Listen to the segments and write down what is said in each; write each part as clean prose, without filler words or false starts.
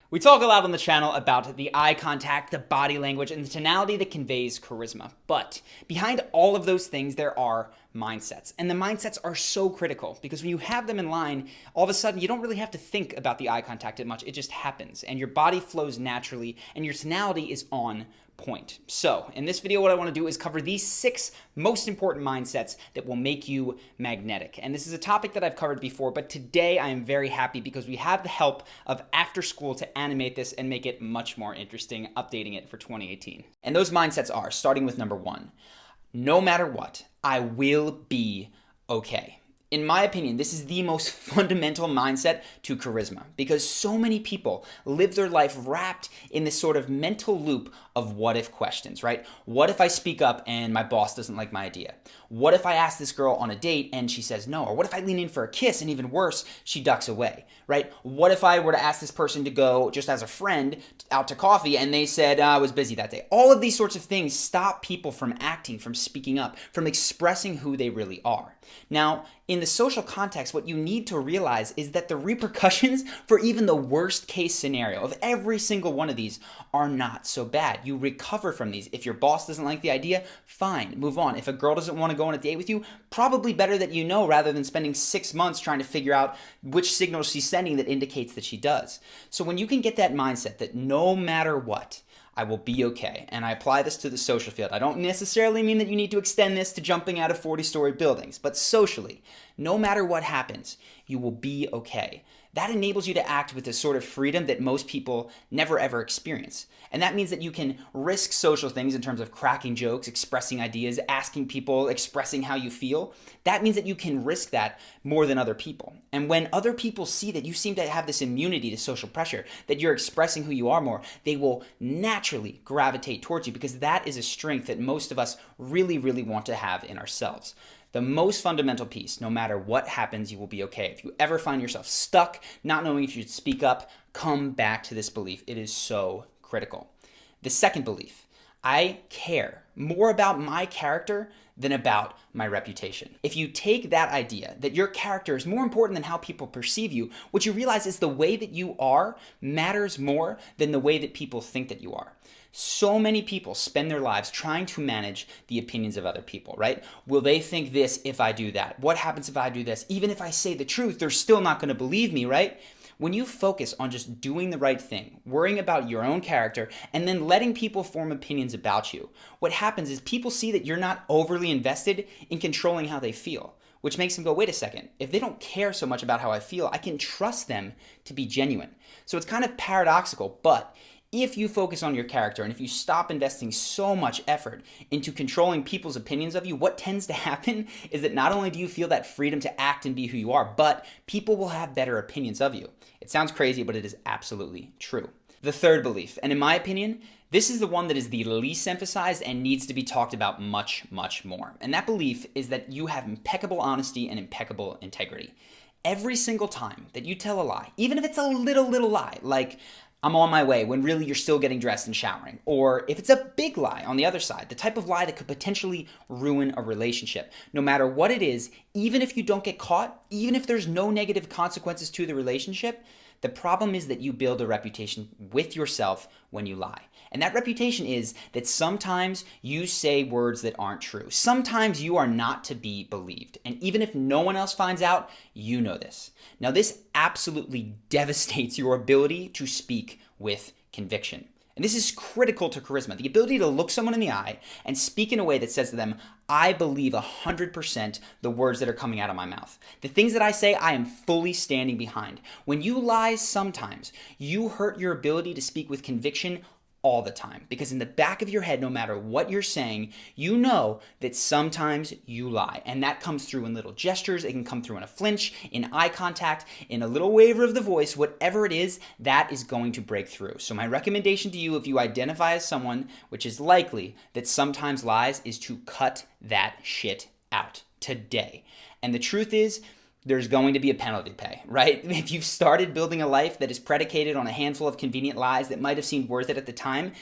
We talk a lot on the channel about the eye contact, the body language, and the tonality that conveys charisma. But behind all of those things, there are mindsets. And the mindsets are so critical because when you have them in line, all of a sudden you don't really have to think about the eye contact that much. It just happens. And your body flows naturally, and your tonality is on point. So, in this video, what I want to do is cover these 6 most important mindsets that will make you magnetic. And this is a topic that I've covered before, but today I am very happy because we have the help of After School to animate this and make it much more interesting, updating it for 2018. And those mindsets are, starting with number 1, no matter what, I will be okay. In my opinion, this is the most fundamental mindset to charisma because so many people live their life wrapped in this sort of mental loop of what if questions, right? What if I speak up and my boss doesn't like my idea? What if I ask this girl on a date and she says no? Or what if I lean in for a kiss and even worse, she ducks away, right? What if I were to ask this person to go just as a friend out to coffee and they said I was busy that day? All of these sorts of things stop people from acting, from speaking up, from expressing who they really are. Now, in the social context, what you need to realize is that the repercussions for even the worst case scenario of every single one of these are not so bad. You recover from these. If your boss doesn't like the idea, fine, move on. If a girl doesn't want to go on a date with you, probably better that you know rather than spending 6 months trying to figure out which signal she's sending that indicates that she does. So when you can get that mindset that no matter what, I will be okay. And I apply this to the social field. I don't necessarily mean that you need to extend this to jumping out of 40-story buildings, but socially, no matter what happens, you will be okay. That enables you to act with a sort of freedom that most people never ever experience. And that means that you can risk social things in terms of cracking jokes, expressing ideas, asking people, expressing how you feel. That means that you can risk that more than other people. And when other people see that you seem to have this immunity to social pressure, that you're expressing who you are more, they will naturally gravitate towards you because that is a strength that most of us really, really want to have in ourselves. The most fundamental piece, no matter what happens, you will be okay. If you ever find yourself stuck, not knowing if you should speak up, come back to this belief. It is so critical. The second belief, I care more about my character than about my reputation. If you take that idea that your character is more important than how people perceive you, what you realize is the way that you are matters more than the way that people think that you are. So many people spend their lives trying to manage the opinions of other people, right? Will they think this if I do that? What happens if I do this? Even if I say the truth, they're still not going to believe me, right? When you focus on just doing the right thing, worrying about your own character, and then letting people form opinions about you, what happens is people see that you're not overly invested in controlling how they feel, which makes them go, wait a second, if they don't care so much about how I feel, I can trust them to be genuine. So it's kind of paradoxical, but if you focus on your character and if you stop investing so much effort into controlling people's opinions of you, what tends to happen is that not only do you feel that freedom to act and be who you are, but people will have better opinions of you. It sounds crazy, but it is absolutely true. The third belief, and in my opinion, this is the one that is the least emphasized and needs to be talked about much, much more. And that belief is that you have impeccable honesty and impeccable integrity. Every single time that you tell a lie, even if it's a little lie, like I'm on my way when really you're still getting dressed and showering. Or if it's a big lie on the other side, the type of lie that could potentially ruin a relationship. No matter what it is, even if you don't get caught, even if there's no negative consequences to the relationship, the problem is that you build a reputation with yourself when you lie. And that reputation is that sometimes you say words that aren't true. Sometimes you are not to be believed. And even if no one else finds out, you know this. Now, this absolutely devastates your ability to speak with conviction. And this is critical to charisma, the ability to look someone in the eye and speak in a way that says to them, I believe 100% the words that are coming out of my mouth. The things that I say, I am fully standing behind. When you lie sometimes, you hurt your ability to speak with conviction all the time. Because in the back of your head, no matter what you're saying, you know that sometimes you lie. And that comes through in little gestures. It can come through in a flinch, in eye contact, in a little waver of the voice. Whatever it is, that is going to break through. So my recommendation to you, if you identify as someone, which is likely that sometimes lies, is to cut that shit out today. And the truth is, there's going to be a penalty to pay, right? If you've started building a life that is predicated on a handful of convenient lies that might have seemed worth it at the time,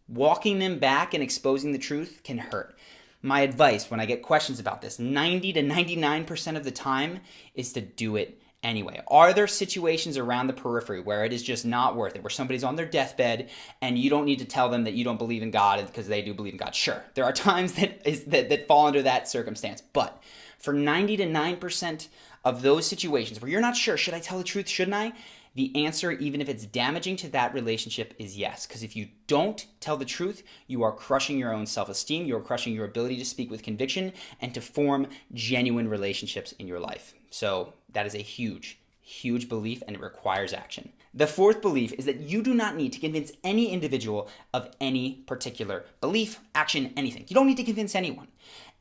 walking them back and exposing the truth can hurt. My advice when I get questions about this, 90 to 99% of the time, is to do it anyway? Are there situations around the periphery where it is just not worth it, where somebody's on their deathbed and you don't need to tell them that you don't believe in God because they do believe in God? Sure, there are times that fall under that circumstance, but for 99% of those situations where you're not sure, should I tell the truth, shouldn't I? The answer, even if it's damaging to that relationship, is yes. Because if you don't tell the truth, you are crushing your own self-esteem, you are crushing your ability to speak with conviction and to form genuine relationships in your life. So that is a huge, huge belief, and it requires action. The fourth belief is that you do not need to convince any individual of any particular belief, action, anything. You don't need to convince anyone.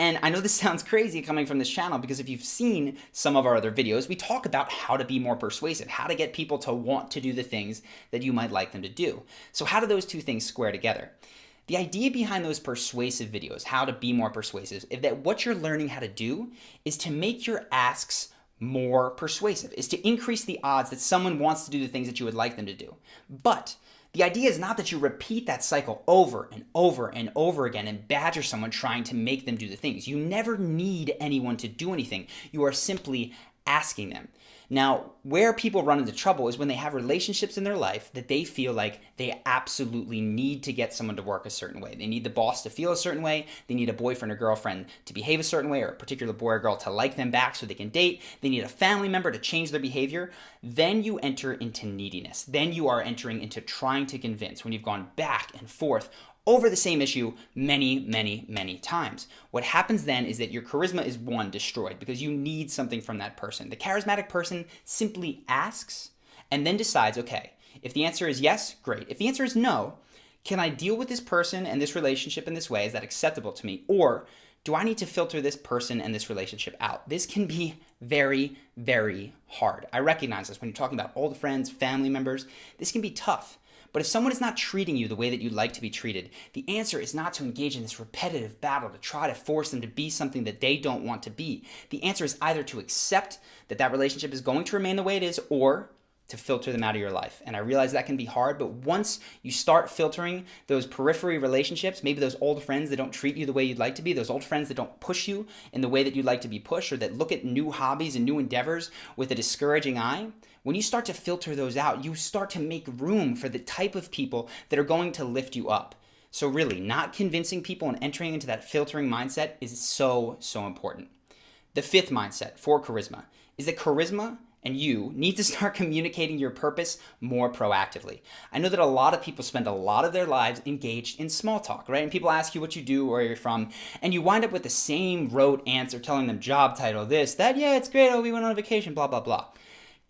And I know this sounds crazy coming from this channel, because if you've seen some of our other videos, we talk about how to be more persuasive, how to get people to want to do the things that you might like them to do. So how do those two things square together? The idea behind those persuasive videos, how to be more persuasive, is that what you're learning how to do is to make your asks more persuasive, is to increase the odds that someone wants to do the things that you would like them to do. But the idea is not that you repeat that cycle over and over and over again and badger someone trying to make them do the things. You never need anyone to do anything. You are simply asking them. Now, where people run into trouble is when they have relationships in their life that they feel like they absolutely need to get someone to work a certain way. They need the boss to feel a certain way. They need a boyfriend or girlfriend to behave a certain way, or a particular boy or girl to like them back so they can date. They need a family member to change their behavior. Then you enter into neediness. Then you are entering into trying to convince, when you've gone back and forth over the same issue many, many, many times. What happens then is that your charisma is, one, destroyed because you need something from that person. The charismatic person simply asks and then decides, okay, if the answer is yes, great. If the answer is no, can I deal with this person and this relationship in this way? Is that acceptable to me? Or do I need to filter this person and this relationship out? This can be very, very hard. I recognize this when you're talking about old friends, family members. This can be tough. But if someone is not treating you the way that you'd like to be treated, the answer is not to engage in this repetitive battle to try to force them to be something that they don't want to be. The answer is either to accept that that relationship is going to remain the way it is, or to filter them out of your life. And I realize that can be hard, but once you start filtering those periphery relationships, maybe those old friends that don't treat you the way you'd like to be, those old friends that don't push you in the way that you'd like to be pushed, or that look at new hobbies and new endeavors with a discouraging eye, when you start to filter those out, you start to make room for the type of people that are going to lift you up. So really, not convincing people and entering into that filtering mindset is so, so important. The fifth mindset for charisma is that charisma and you need to start communicating your purpose more proactively. I know that a lot of people spend a lot of their lives engaged in small talk, right? And people ask you what you do, where you're from, and you wind up with the same rote answer, telling them job title, this, that, yeah, it's great, oh, we went on vacation, blah, blah, blah.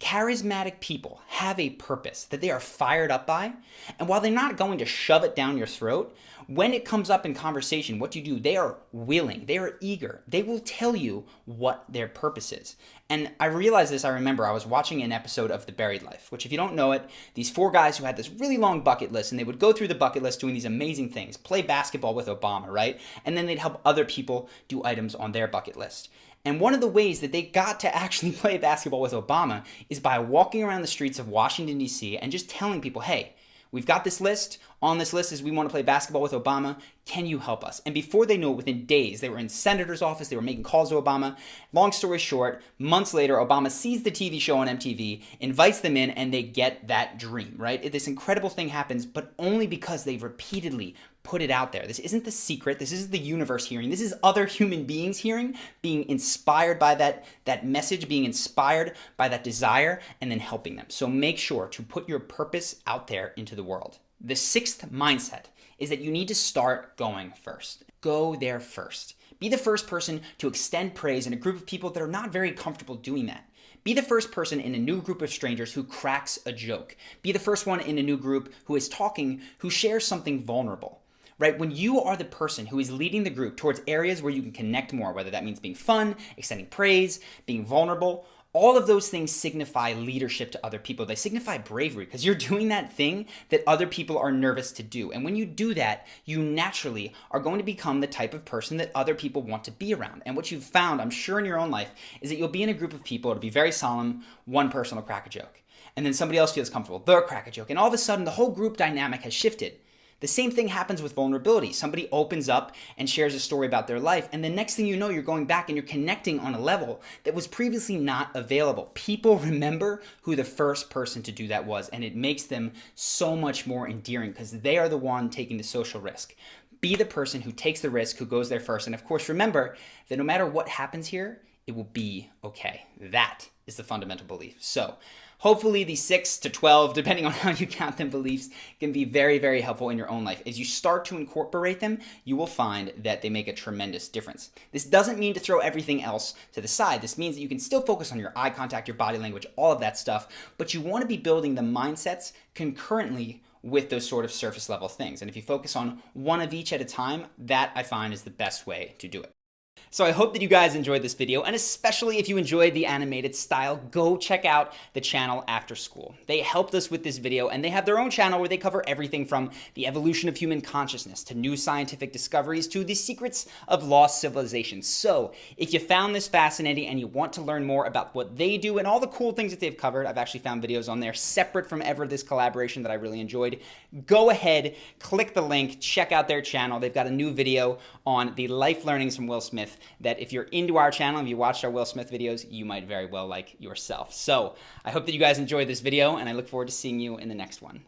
Charismatic people have a purpose that they are fired up by, and while they're not going to shove it down your throat, when it comes up in conversation, what you do, they are willing, they are eager, they will tell you what their purpose is. And I realized this, I remember I was watching an episode of The Buried Life, which if you don't know it, these four guys who had this really long bucket list, and they would go through the bucket list doing these amazing things, play basketball with Obama, right? And then they'd help other people do items on their bucket list. And one of the ways that they got to actually play basketball with Obama is by walking around the streets of Washington, D.C. and just telling people, hey, we've got this list. On this list is we want to play basketball with Obama. Can you help us? And before they knew it, within days, they were in senator's office. They were making calls to Obama. Long story short, months later, Obama sees the TV show on MTV, invites them in, and they get that dream, right? This incredible thing happens, but only because they've repeatedly put it out there. This isn't the secret. This isn't the universe hearing. This is other human beings hearing, being inspired by that message, being inspired by that desire, and then helping them. So make sure to put your purpose out there into the world. The sixth mindset is that you need to start going first. Go there first. Be the first person to extend praise in a group of people that are not very comfortable doing that. Be the first person in a new group of strangers who cracks a joke. Be the first one in a new group who is talking, who shares something vulnerable. Right? When you are the person who is leading the group towards areas where you can connect more, whether that means being fun, extending praise, being vulnerable, all of those things signify leadership to other people. They signify bravery because you're doing that thing that other people are nervous to do. And when you do that, you naturally are going to become the type of person that other people want to be around. And what you've found, I'm sure in your own life, is that you'll be in a group of people, it'll be very solemn, one person will crack a joke. And then somebody else feels comfortable, they'll crack a joke. And all of a sudden, the whole group dynamic has shifted. The same thing happens with vulnerability. Somebody opens up and shares a story about their life, and the next thing you know, you're going back and you're connecting on a level that was previously not available. People remember who the first person to do that was, and it makes them so much more endearing because they are the one taking the social risk. Be the person who takes the risk, who goes there first. And of course, remember that no matter what happens here, it will be okay. That is the fundamental belief. So hopefully these 6 to 12, depending on how you count them, beliefs can be very, very helpful in your own life. As you start to incorporate them, you will find that they make a tremendous difference. This doesn't mean to throw everything else to the side. This means that you can still focus on your eye contact, your body language, all of that stuff, but you want to be building the mindsets concurrently with those sort of surface level things. And if you focus on one of each at a time, that I find is the best way to do it. So I hope that you guys enjoyed this video, and especially if you enjoyed the animated style, go check out the channel After School. They helped us with this video, and they have their own channel where they cover everything from the evolution of human consciousness to new scientific discoveries to the secrets of lost civilizations. So if you found this fascinating and you want to learn more about what they do and all the cool things that they've covered, I've actually found videos on there separate from this collaboration that I really enjoyed. Go ahead, click the link, check out their channel. They've got a new video on the life learnings from Will Smith that if you're into our channel, if you watched our Will Smith videos, you might very well like yourself. So I hope that you guys enjoyed this video, and I look forward to seeing you in the next one.